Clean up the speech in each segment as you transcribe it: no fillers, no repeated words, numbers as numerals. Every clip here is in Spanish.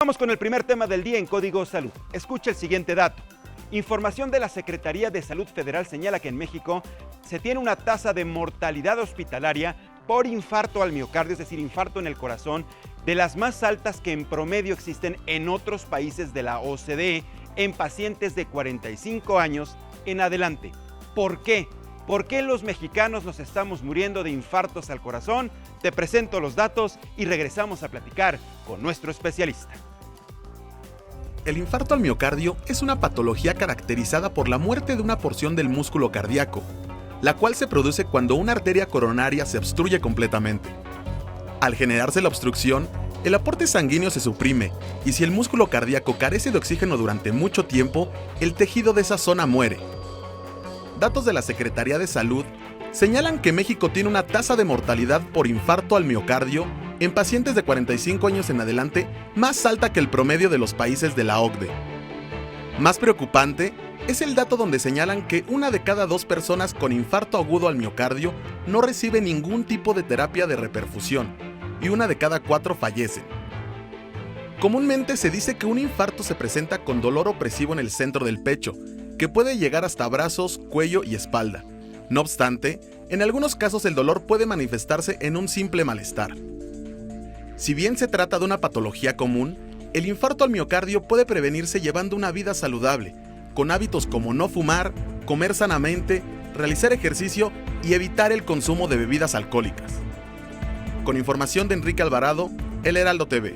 Vamos con el primer tema del día en Código Salud. Escucha el siguiente dato. Información de la Secretaría de Salud Federal señala que en México se tiene una tasa de mortalidad hospitalaria por infarto al miocardio, es decir, infarto en el corazón, de las más altas que en promedio existen en otros países de la OCDE en pacientes de 45 años en adelante. ¿Por qué? ¿Por qué los mexicanos nos estamos muriendo de infartos al corazón? Te presento los datos y regresamos a platicar con nuestro especialista. El infarto al miocardio es una patología caracterizada por la muerte de una porción del músculo cardíaco, la cual se produce cuando una arteria coronaria se obstruye completamente. Al generarse la obstrucción, el aporte sanguíneo se suprime y si el músculo cardíaco carece de oxígeno durante mucho tiempo, el tejido de esa zona muere. Datos de la Secretaría de Salud señalan que México tiene una tasa de mortalidad por infarto al miocardio en pacientes de 45 años en adelante más alta que el promedio de los países de la OCDE. Más preocupante es el dato donde señalan que 1 de cada 2 personas con infarto agudo al miocardio no recibe ningún tipo de terapia de reperfusión y 1 de cada 4 fallecen. Comúnmente se dice que un infarto se presenta con dolor opresivo en el centro del pecho, que puede llegar hasta brazos, cuello y espalda. No obstante, en algunos casos el dolor puede manifestarse en un simple malestar. Si bien se trata de una patología común, el infarto al miocardio puede prevenirse llevando una vida saludable, con hábitos como no fumar, comer sanamente, realizar ejercicio y evitar el consumo de bebidas alcohólicas. Con información de Enrique Alvarado, El Heraldo TV.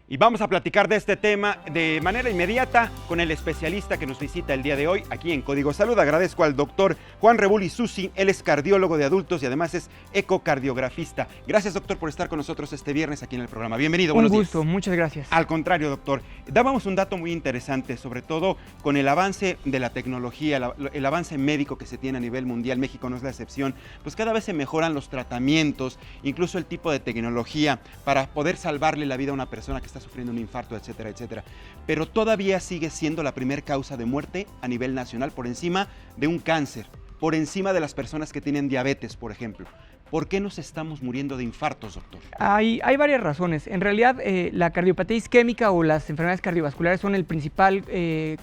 Y vamos a platicar de este tema de manera inmediata con el especialista que nos visita el día de hoy aquí en Código Salud. Agradezco al doctor Juan Rebuli Susi, él es cardiólogo de adultos y además es ecocardiografista. Gracias, doctor, por estar con nosotros este viernes aquí en el programa. Bienvenido, buenos días. Un gusto, muchas gracias. Al contrario, doctor, dábamos un dato muy interesante, sobre todo con el avance de la tecnología, el avance médico que se tiene a nivel mundial. México no es la excepción, pues cada vez se mejoran los tratamientos, incluso el tipo de tecnología para poder salvarle la vida a una persona que está sufriendo un infarto, etcétera, etcétera. Pero todavía sigue siendo la primera causa de muerte a nivel nacional por encima de un cáncer, por encima de las personas que tienen diabetes, por ejemplo. ¿Por qué nos estamos muriendo de infartos, doctor? Hay varias razones. En realidad, la cardiopatía isquémica o las enfermedades cardiovasculares son el principal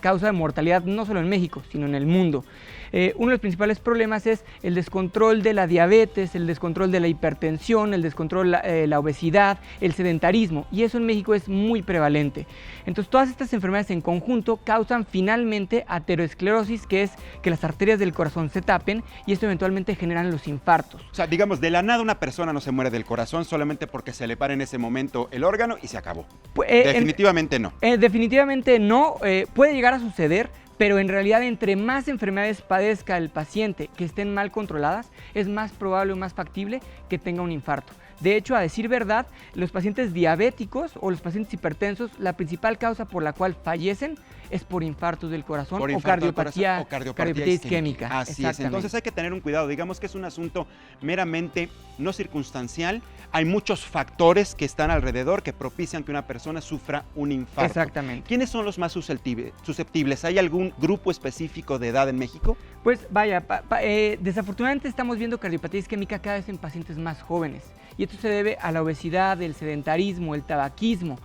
causa de mortalidad, no solo en México, sino en el mundo. Uno de los principales problemas es el descontrol de la diabetes, el descontrol de la hipertensión, el descontrol de la obesidad, el sedentarismo, y eso en México es muy prevalente. Entonces, todas estas enfermedades en conjunto causan finalmente aterosclerosis, que es que las arterias del corazón se tapen, y esto eventualmente generan los infartos. O sea, digamos, de la nada una persona no se muere del corazón solamente porque se le para en ese momento el órgano y se acabó. Definitivamente no. Definitivamente no, puede llegar a suceder, pero en realidad entre más enfermedades padezca el paciente que estén mal controladas, es más probable o más factible que tenga un infarto. De hecho, a decir verdad, los pacientes diabéticos o los pacientes hipertensos, la principal causa por la cual fallecen es por infartos del corazón o cardiopatía isquémica. Así es, entonces hay que tener un cuidado. Digamos que es un asunto meramente no circunstancial. Hay muchos factores que están alrededor que propician que una persona sufra un infarto. Exactamente. ¿Quiénes son los más susceptibles? ¿Hay algún grupo específico de edad en México? Pues vaya, desafortunadamente estamos viendo cardiopatía isquémica cada vez en pacientes más jóvenes. Y esto se debe a la obesidad, el sedentarismo, el tabaquismo.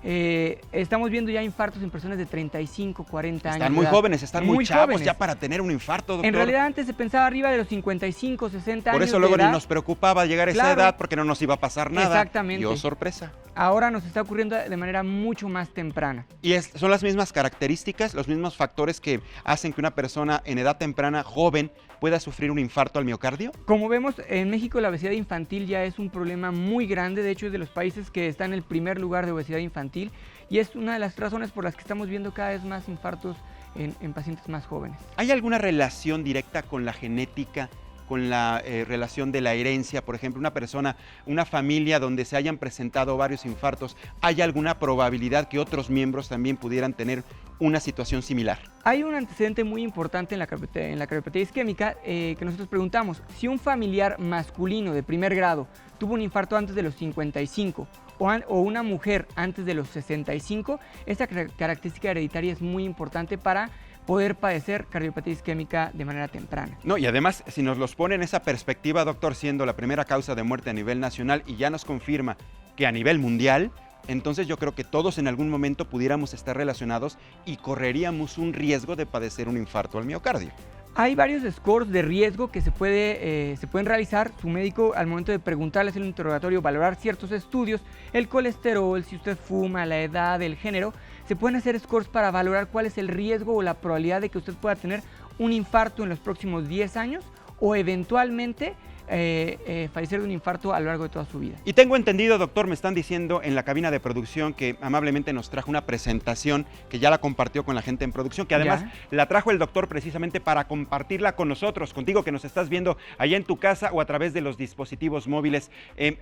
Estamos viendo ya infartos en personas de 35, 40 años. Están muy jóvenes, están muy chavos ya para tener un infarto, doctor. En realidad antes se pensaba arriba de los 55, 60 años. Por eso luego ni nos preocupaba llegar a esa edad porque no nos iba a pasar nada. Exactamente. Y oh, sorpresa. Ahora nos está ocurriendo de manera mucho más temprana. ¿Y son las mismas características, los mismos factores que hacen que una persona en edad temprana, joven, pueda sufrir un infarto al miocardio? Como vemos, en México la obesidad infantil ya es un problema muy grande. De hecho, es de los países que está en el primer lugar de obesidad infantil. Y es una de las razones por las que estamos viendo cada vez más infartos en pacientes más jóvenes. ¿Hay alguna relación directa con la genética, con la relación de la herencia? Por ejemplo, una familia donde se hayan presentado varios infartos, ¿hay alguna probabilidad que otros miembros también pudieran tener una situación similar? Hay un antecedente muy importante en la cardiopatía isquémica que nosotros preguntamos. Si un familiar masculino de primer grado tuvo un infarto antes de los 55 o una mujer antes de los 65, esta característica hereditaria es muy importante para poder padecer cardiopatía isquémica de manera temprana. No, y además, si nos los pone en esa perspectiva, doctor, siendo la primera causa de muerte a nivel nacional y ya nos confirma que a nivel mundial. Entonces yo creo que todos en algún momento pudiéramos estar relacionados y correríamos un riesgo de padecer un infarto al miocardio. Hay varios scores de riesgo que se pueden realizar. Su médico, al momento de preguntarles en el interrogatorio, valorar ciertos estudios, el colesterol, si usted fuma, la edad, el género, se pueden hacer scores para valorar cuál es el riesgo o la probabilidad de que usted pueda tener un infarto en los próximos 10 años o eventualmente fallecer de un infarto a lo largo de toda su vida. Y tengo entendido, doctor, me están diciendo en la cabina de producción que amablemente nos trajo una presentación que ya la compartió con la gente en producción, que además la trajo el doctor precisamente para compartirla con nosotros, contigo que nos estás viendo allá en tu casa o a través de los dispositivos móviles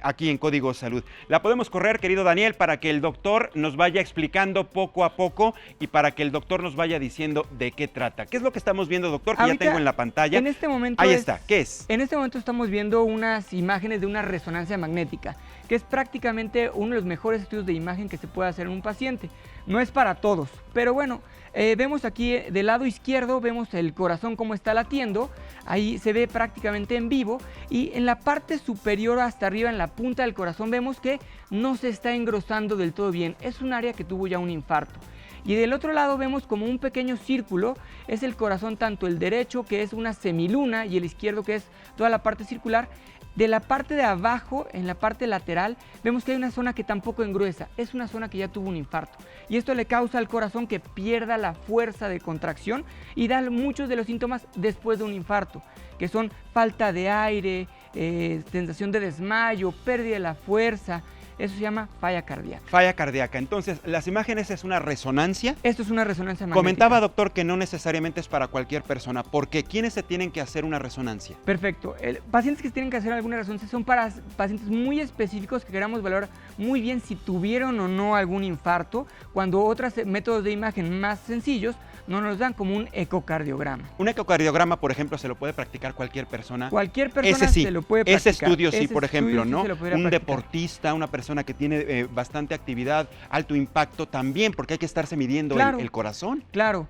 aquí en Código Salud. La podemos correr, querido Daniel, para que el doctor nos vaya explicando poco a poco y para que el doctor nos vaya diciendo de qué trata. ¿Qué es lo que estamos viendo, doctor? Que Ahorita, ya tengo en la pantalla. En este momento ahí está. ¿Qué es? En este momento estamos viendo unas imágenes de una resonancia magnética, que es prácticamente uno de los mejores estudios de imagen que se puede hacer en un paciente. No es para todos, pero bueno, vemos aquí del lado izquierdo, vemos el corazón cómo está latiendo, ahí se ve prácticamente en vivo, y en la parte superior hasta arriba, en la punta del corazón, vemos que no se está engrosando del todo bien, es un área que tuvo ya un infarto. Y del otro lado vemos como un pequeño círculo, es el corazón tanto el derecho que es una semiluna y el izquierdo que es toda la parte circular. De la parte de abajo, en la parte lateral, vemos que hay una zona que tampoco engruesa, es una zona que ya tuvo un infarto. Y esto le causa al corazón que pierda la fuerza de contracción y da muchos de los síntomas después de un infarto, que son falta de aire, sensación de desmayo, pérdida de la fuerza. Eso se llama falla cardíaca. Falla cardíaca. Entonces, ¿las imágenes es una resonancia? Esto es una resonancia magnética. Comentaba, doctor, que no necesariamente es para cualquier persona. ¿Por qué? ¿Quiénes se tienen que hacer una resonancia? Perfecto. Pacientes que tienen que hacer alguna resonancia son para pacientes muy específicos que queramos valorar muy bien si tuvieron o no algún infarto, cuando otros métodos de imagen más sencillos no nos dan, como un ecocardiograma. Un ecocardiograma, por ejemplo, se lo puede practicar cualquier persona. Cualquier persona ese sí, se lo puede practicar. Ese estudio sí, por ejemplo, ¿no? Un deportista, una persona que tiene bastante actividad, alto impacto también, porque hay que estarse midiendo el corazón. Claro.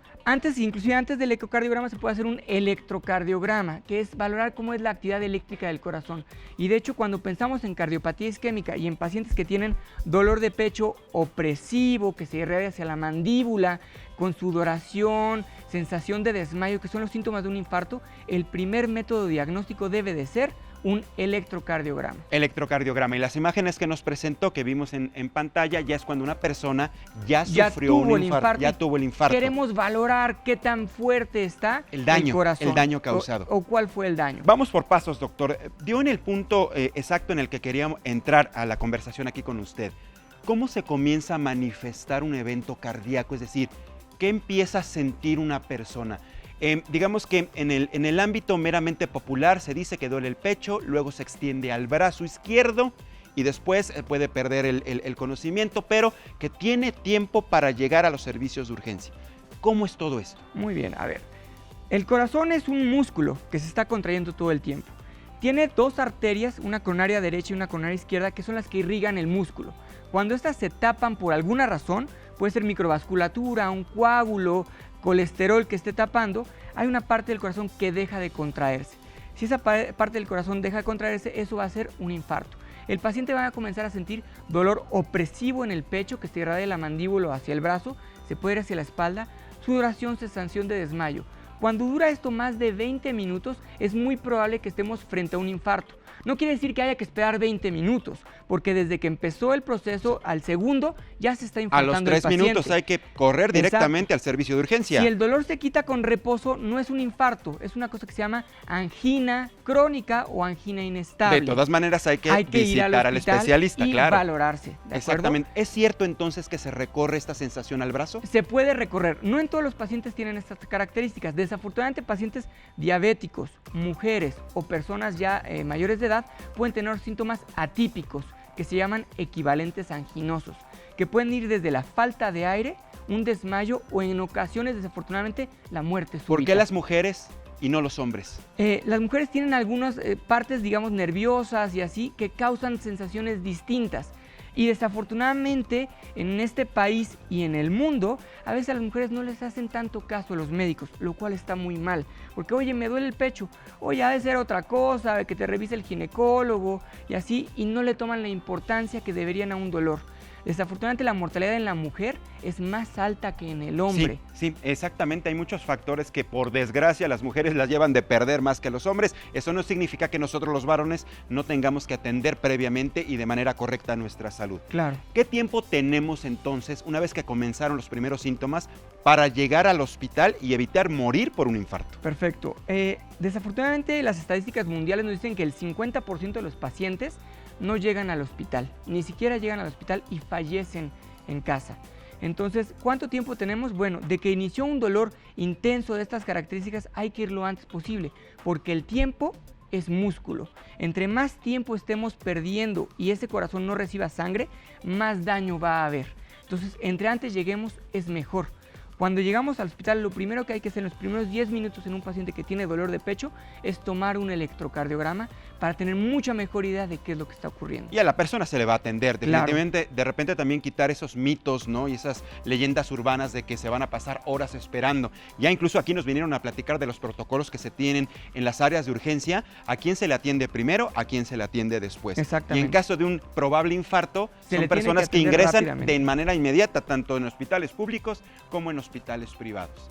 Inclusive antes del ecocardiograma se puede hacer un electrocardiograma, que es valorar cómo es la actividad eléctrica del corazón. Y de hecho, cuando pensamos en cardiopatía isquémica y en pacientes que tienen dolor de pecho opresivo, que se irradia hacia la mandíbula, con sudoración, sensación de desmayo, que son los síntomas de un infarto, el primer método diagnóstico debe de ser un electrocardiograma. Electrocardiograma. Y las imágenes que nos presentó, que vimos en pantalla, ya es cuando una persona ya sufrió un infarto, ya tuvo el infarto. Queremos valorar qué tan fuerte está el corazón. El daño causado. O cuál fue el daño. Vamos por pasos, doctor. Dio en el punto exacto en el que queríamos entrar a la conversación aquí con usted. ¿Cómo se comienza a manifestar un evento cardíaco? Es decir, ¿qué empieza a sentir una persona? Digamos que en el ámbito meramente popular se dice que duele el pecho, luego se extiende al brazo izquierdo y después puede perder el conocimiento, pero que tiene tiempo para llegar a los servicios de urgencia. ¿Cómo es todo esto? Muy bien, a ver. El corazón es un músculo que se está contrayendo todo el tiempo. Tiene dos arterias, una coronaria derecha y una coronaria izquierda, que son las que irrigan el músculo. Cuando estas se tapan por alguna razón, puede ser microvasculatura, un coágulo, colesterol que esté tapando, hay una parte del corazón que deja de contraerse. Si esa parte del corazón deja de contraerse, eso va a ser un infarto. El paciente va a comenzar a sentir dolor opresivo en el pecho, que se irradia de la mandíbula hacia el brazo, se puede ir hacia la espalda, sudoración, sensación de desmayo. Cuando dura esto más de 20 minutos, es muy probable que estemos frente a un infarto. No quiere decir que haya que esperar 20 minutos, porque desde que empezó el proceso al segundo ya se está infartando el paciente. A los 3 minutos hay que correr directamente al servicio de urgencia. Si el dolor se quita con reposo, no es un infarto, es una cosa que se llama angina crónica o angina inestable. De todas maneras hay que visitar al especialista, y claro. valorarse. Exactamente. ¿Es cierto entonces que se recorre esta sensación al brazo? Se puede recorrer. No en todos los pacientes tienen estas características. Desafortunadamente, pacientes diabéticos, mujeres o personas ya mayores de edad pueden tener síntomas atípicos que se llaman equivalentes anginosos, que pueden ir desde la falta de aire, un desmayo o en ocasiones, desafortunadamente, la muerte súbita. ¿Por qué las mujeres y no los hombres? Las mujeres tienen algunas partes, digamos, nerviosas y así, que causan sensaciones distintas. Y desafortunadamente en este país y en el mundo, a veces a las mujeres no les hacen tanto caso a los médicos, lo cual está muy mal. Porque, oye, me duele el pecho, oye, ha de ser otra cosa, que te revise el ginecólogo y así, y no le toman la importancia que deberían a un dolor. Desafortunadamente la mortalidad en la mujer es más alta que en el hombre. Sí, exactamente. Hay muchos factores que por desgracia las mujeres las llevan de perder más que los hombres. Eso no significa que nosotros los varones no tengamos que atender previamente y de manera correcta nuestra salud. Claro. ¿Qué tiempo tenemos entonces, una vez que comenzaron los primeros síntomas, para llegar al hospital y evitar morir por un infarto? Perfecto. Desafortunadamente las estadísticas mundiales nos dicen que el 50% de los pacientes no llegan al hospital, ni siquiera llegan al hospital y fallecen en casa. Entonces, ¿cuánto tiempo tenemos? Bueno, de que inició un dolor intenso de estas características hay que ir lo antes posible, porque el tiempo es músculo. Entre más tiempo estemos perdiendo y ese corazón no reciba sangre, más daño va a haber. Entonces, entre antes lleguemos es mejor. Cuando llegamos al hospital, lo primero que hay que hacer en los primeros 10 minutos en un paciente que tiene dolor de pecho es tomar un electrocardiograma para tener mucha mejor idea de qué es lo que está ocurriendo. Y a la persona se le va a atender, definitivamente. Claro. De repente también quitar esos mitos, ¿no? Y esas leyendas urbanas de que se van a pasar horas esperando. Ya incluso aquí nos vinieron a platicar de los protocolos que se tienen en las áreas de urgencia, a quién se le atiende primero, a quién se le atiende después. Exactamente. Y en caso de un probable infarto, son personas que ingresan de manera inmediata, tanto en hospitales públicos como en hospitales privados.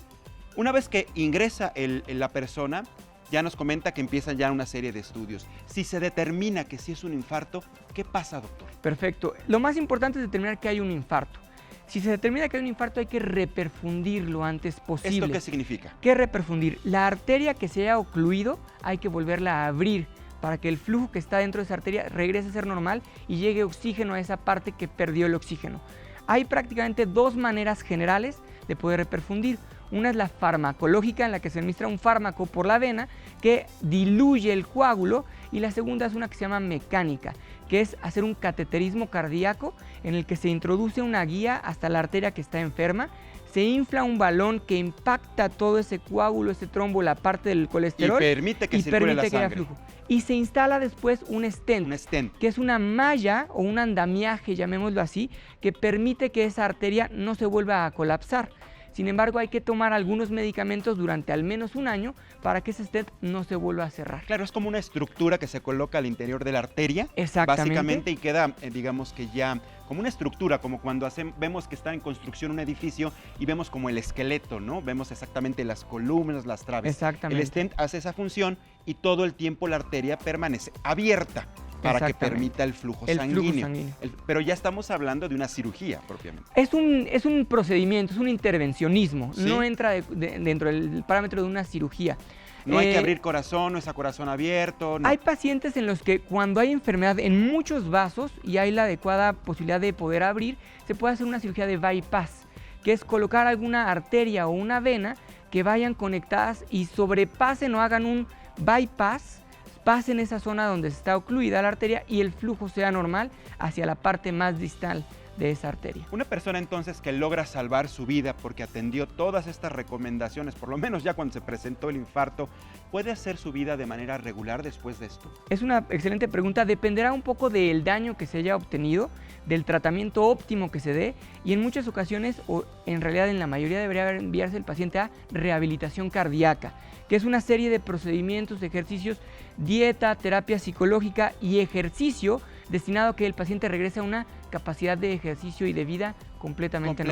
Una vez que ingresa la persona, ya nos comenta que empiezan ya una serie de estudios. Si se determina que sí es un infarto, ¿qué pasa, doctor? Perfecto. Lo más importante es determinar que hay un infarto. Si se determina que hay un infarto, hay que reperfundir lo antes posible. ¿Esto qué significa? ¿Qué reperfundir? La arteria que se haya ocluido hay que volverla a abrir para que el flujo que está dentro de esa arteria regrese a ser normal y llegue oxígeno a esa parte que perdió el oxígeno. Hay prácticamente dos maneras generales de poder reperfundir. Una es la farmacológica, en la que se administra un fármaco por la vena que diluye el coágulo, y la segunda es una que se llama mecánica, que es hacer un cateterismo cardíaco en el que se introduce una guía hasta la arteria que está enferma, se infla un balón que impacta todo ese coágulo, ese trombo, la parte del colesterol, y permite que circule la sangre. Haya flujo. Y se instala después un stent, que es una malla o un andamiaje, llamémoslo así, que permite que esa arteria no se vuelva a colapsar. Sin embargo, hay que tomar algunos medicamentos durante al menos un año para que ese stent no se vuelva a cerrar. Claro, es como una estructura que se coloca al interior de la arteria. Exactamente. Básicamente, y queda, digamos que ya como una estructura, como cuando vemos que está en construcción un edificio y vemos como el esqueleto, ¿no? Vemos exactamente las columnas, las traves. Exactamente. El stent hace esa función y todo el tiempo la arteria permanece abierta para que permita el flujo sanguíneo. Pero ya estamos hablando de una cirugía propiamente. Es un procedimiento, es un intervencionismo, ¿sí? No entra dentro del parámetro de una cirugía. No hay que abrir corazón, no es a corazón abierto. No. Hay pacientes en los que cuando hay enfermedad en muchos vasos y hay la adecuada posibilidad de poder abrir, se puede hacer una cirugía de bypass, que es colocar alguna arteria o una vena que vayan conectadas y sobrepasen o hagan un bypass, pasen esa zona donde está ocluida la arteria y el flujo sea normal hacia la parte más distal de esa arteria. Una persona entonces que logra salvar su vida porque atendió todas estas recomendaciones, por lo menos ya cuando se presentó el infarto, ¿puede hacer su vida de manera regular después de esto? Es una excelente pregunta, dependerá un poco del daño que se haya obtenido, del tratamiento óptimo que se dé, y en muchas ocasiones, o en realidad en la mayoría, debería enviarse el paciente a rehabilitación cardíaca, que es una serie de procedimientos, ejercicios, dieta, terapia psicológica y ejercicio destinado a que el paciente regrese a una capacidad de ejercicio y de vida completamente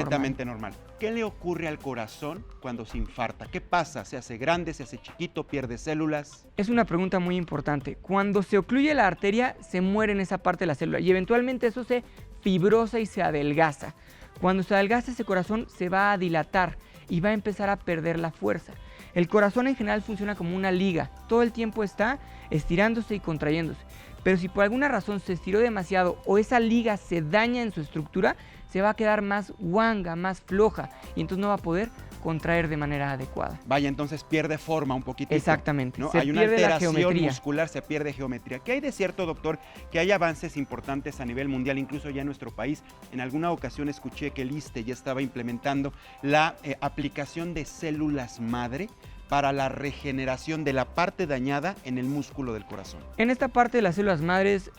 normal. ¿Qué le ocurre al corazón cuando se infarta? ¿Qué pasa? ¿Se hace grande, se hace chiquito, pierde células? Es una pregunta muy importante. Cuando se ocluye la arteria, se muere en esa parte de la célula y eventualmente eso se fibrosa y se adelgaza. Cuando se adelgaza, ese corazón se va a dilatar y va a empezar a perder la fuerza. El corazón en general funciona como una liga, todo el tiempo está estirándose y contrayéndose. Pero si por alguna razón se estiró demasiado o esa liga se daña en su estructura, se va a quedar más guanga, más floja, y entonces no va a poder contraer de manera adecuada. Vaya, entonces pierde forma un poquito. Exactamente. ¿no? Hay una alteración muscular, se pierde geometría. ¿Qué hay de cierto, doctor? Que hay avances importantes a nivel mundial, incluso ya en nuestro país. En alguna ocasión escuché que el ISSSTE ya estaba implementando la aplicación de células madre para la regeneración de la parte dañada en el músculo del corazón. En esta parte de las células madres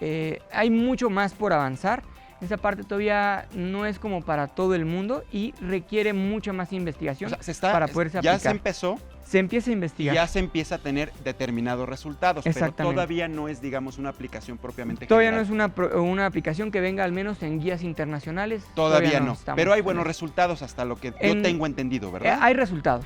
hay mucho más por avanzar. Esa parte todavía no es como para todo el mundo y requiere mucha más investigación para poderse aplicar. Ya se empezó. Se empieza a investigar. Ya se empieza a tener determinados resultados, pero todavía no es, digamos, una aplicación propiamente Todavía general. no es una aplicación que venga al menos en guías internacionales. Todavía no, pero hay buenos resultados hasta lo que yo tengo entendido, ¿verdad? Hay resultados.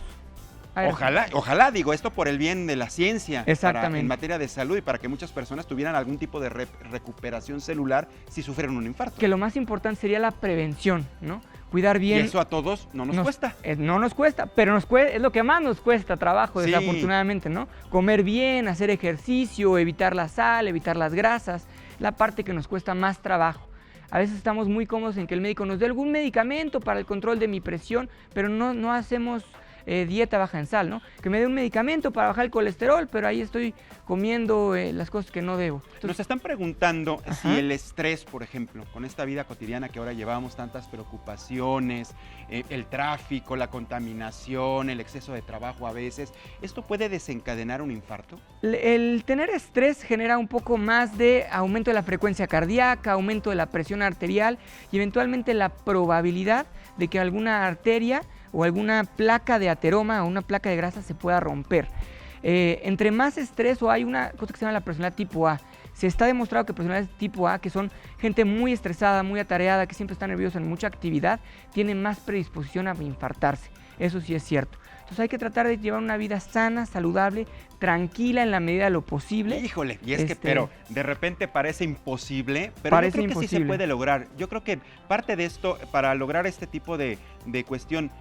Ojalá, digo, esto por el bien de la ciencia, en materia de salud y para que muchas personas tuvieran algún tipo de recuperación celular si sufrieron un infarto. Que lo más importante sería la prevención, ¿no? Cuidar bien. Y eso a todos no nos cuesta. No nos cuesta, pero es lo que más nos cuesta trabajo, desafortunadamente, ¿no? Comer bien, hacer ejercicio, evitar la sal, evitar las grasas, la parte que nos cuesta más trabajo. A veces estamos muy cómodos en que el médico nos dé algún medicamento para el control de mi presión, pero no hacemos dieta baja en sal, ¿no? Que me dé un medicamento para bajar el colesterol, pero ahí estoy comiendo las cosas que no debo. Entonces, nos están preguntando si el estrés, por ejemplo, con esta vida cotidiana que ahora llevamos, tantas preocupaciones, el tráfico, la contaminación, el exceso de trabajo a veces, ¿esto puede desencadenar un infarto? El tener estrés genera un poco más de aumento de la frecuencia cardíaca, aumento de la presión arterial y eventualmente la probabilidad de que alguna arteria o alguna placa de ateroma o una placa de grasa se pueda romper. Entre más estrés o hay una cosa que se llama la personalidad tipo A. Se está demostrado que personas tipo A, que son gente muy estresada, muy atareada, que siempre están nerviosos en mucha actividad, tienen más predisposición a infartarse. Eso sí es cierto. Entonces hay que tratar de llevar una vida sana, saludable, tranquila en la medida de lo posible. Híjole, y es que, pero de repente parece imposible, pero yo creo que sí se puede lograr. Yo creo que parte de esto, para lograr este tipo de cuestión,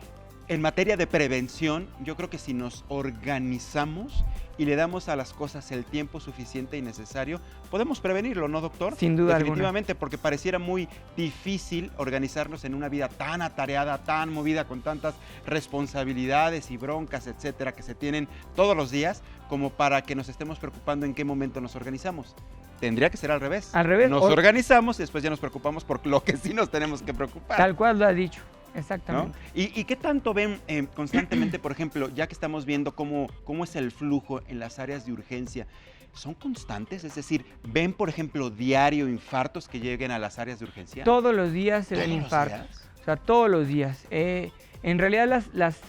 en materia de prevención, yo creo que si nos organizamos y le damos a las cosas el tiempo suficiente y necesario, podemos prevenirlo, ¿no, doctor? Sin duda Definitivamente, alguna. Porque pareciera muy difícil organizarnos en una vida tan atareada, tan movida, con tantas responsabilidades y broncas, etcétera, que se tienen todos los días, como para que nos estemos preocupando en qué momento nos organizamos. Tendría que ser al revés. Al revés. Nos organizamos y después ya nos preocupamos por lo que sí nos tenemos que preocupar. Tal cual lo ha dicho. Exactamente. ¿No? ¿Y qué tanto ven constantemente, por ejemplo, ya que estamos viendo cómo es el flujo en las áreas de urgencia? ¿Son constantes? Es decir, ¿ven, por ejemplo, diario infartos que lleguen a las áreas de urgencia? Todos los días se ven infartos. O sea, todos los días. En realidad las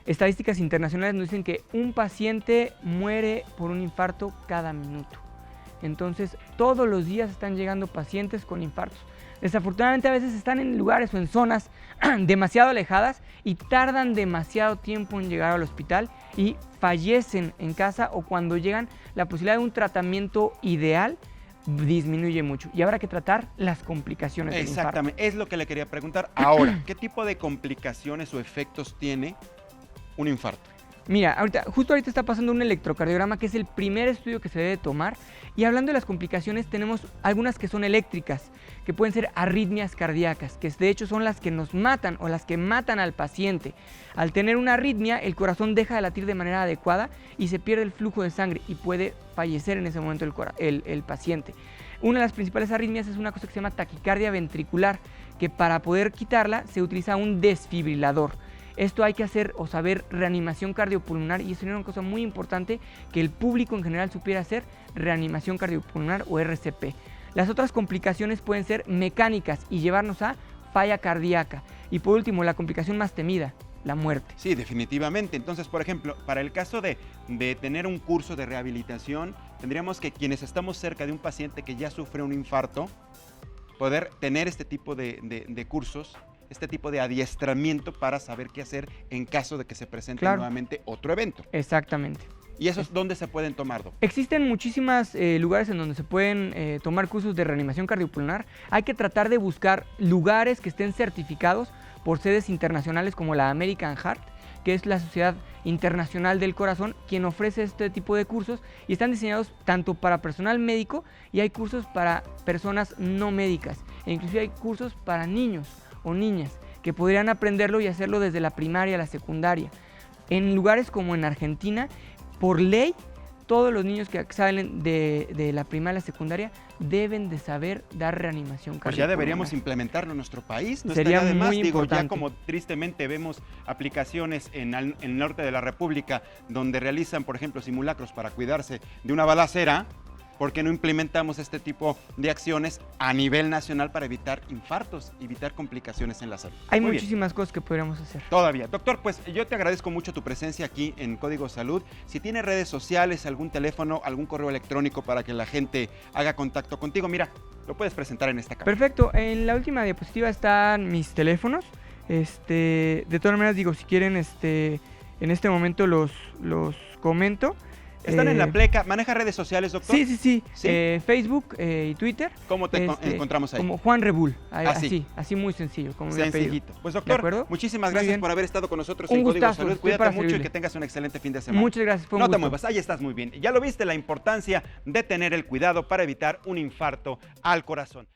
estadísticas internacionales nos dicen que un paciente muere por un infarto cada minuto. Entonces, todos los días están llegando pacientes con infartos. Desafortunadamente a veces están en lugares o en zonas demasiado alejadas y tardan demasiado tiempo en llegar al hospital y fallecen en casa, o cuando llegan la posibilidad de un tratamiento ideal disminuye mucho y habrá que tratar las complicaciones del infarto. Exactamente, es lo que le quería preguntar. Ahora, ¿qué tipo de complicaciones o efectos tiene un infarto? Mira, justo ahorita está pasando un electrocardiograma, que es el primer estudio que se debe tomar, y hablando de las complicaciones tenemos algunas que son eléctricas, que pueden ser arritmias cardíacas, que de hecho son las que nos matan o las que matan al paciente. Al tener una arritmia, el corazón deja de latir de manera adecuada y se pierde el flujo de sangre y puede fallecer en ese momento el paciente. Una de las principales arritmias es una cosa que se llama taquicardia ventricular, que para poder quitarla se utiliza un desfibrilador. Esto hay que hacer o saber reanimación cardiopulmonar, y eso es una cosa muy importante que el público en general supiera hacer, reanimación cardiopulmonar o RCP. Las otras complicaciones pueden ser mecánicas y llevarnos a falla cardíaca. Y por último, la complicación más temida, la muerte. Sí, definitivamente. Entonces, por ejemplo, para el caso de tener un curso de rehabilitación, tendríamos que, quienes estamos cerca de un paciente que ya sufre un infarto, poder tener este tipo de cursos, este tipo de adiestramiento para saber qué hacer en caso de que se presente nuevamente otro evento. Exactamente. ¿Y esos dónde se pueden tomar, doctor? Existen muchísimos lugares en donde se pueden tomar cursos de reanimación cardiopulmonar. Hay que tratar de buscar lugares que estén certificados por sedes internacionales como la American Heart, que es la Sociedad Internacional del Corazón, quien ofrece este tipo de cursos, y están diseñados tanto para personal médico, y hay cursos para personas no médicas, e inclusive hay cursos para niños o niñas que podrían aprenderlo y hacerlo desde la primaria a la secundaria. En lugares como en Argentina, por ley, todos los niños que salen de la primaria a la secundaria deben de saber dar reanimación cardiopulmonar. Pues ya deberíamos implementarlo en nuestro país. No sería estaría de más, muy importante. Ya como tristemente vemos aplicaciones en el norte de la República donde realizan, por ejemplo, simulacros para cuidarse de una balacera, ¿por qué no implementamos este tipo de acciones a nivel nacional para evitar infartos, evitar complicaciones en la salud? Hay Muy bien. muchísimas cosas que podríamos hacer. Todavía. Doctor, pues yo te agradezco mucho tu presencia aquí en Código Salud. Si tiene redes sociales, algún teléfono, algún correo electrónico para que la gente haga contacto contigo, mira, lo puedes presentar en esta cámara. Perfecto, en la última diapositiva están mis teléfonos. De todas maneras, digo, si quieren, en este momento los comento. Están en la pleca. ¿Maneja redes sociales, doctor? Sí. ¿Sí? Facebook y Twitter. ¿Cómo te encontramos ahí? Como Juan Rebul. Así. Así muy sencillo, como mi apellido. Sencillito. Pues doctor, muchísimas Muy gracias bien. por haber estado con nosotros Un en Código gustazo, Salud. estoy Cuídate para mucho y servirle. que tengas un excelente fin de semana. Muchas gracias, fue un No te gusto. muevas, ahí estás muy bien. Ya lo viste, la importancia de tener el cuidado para evitar un infarto al corazón.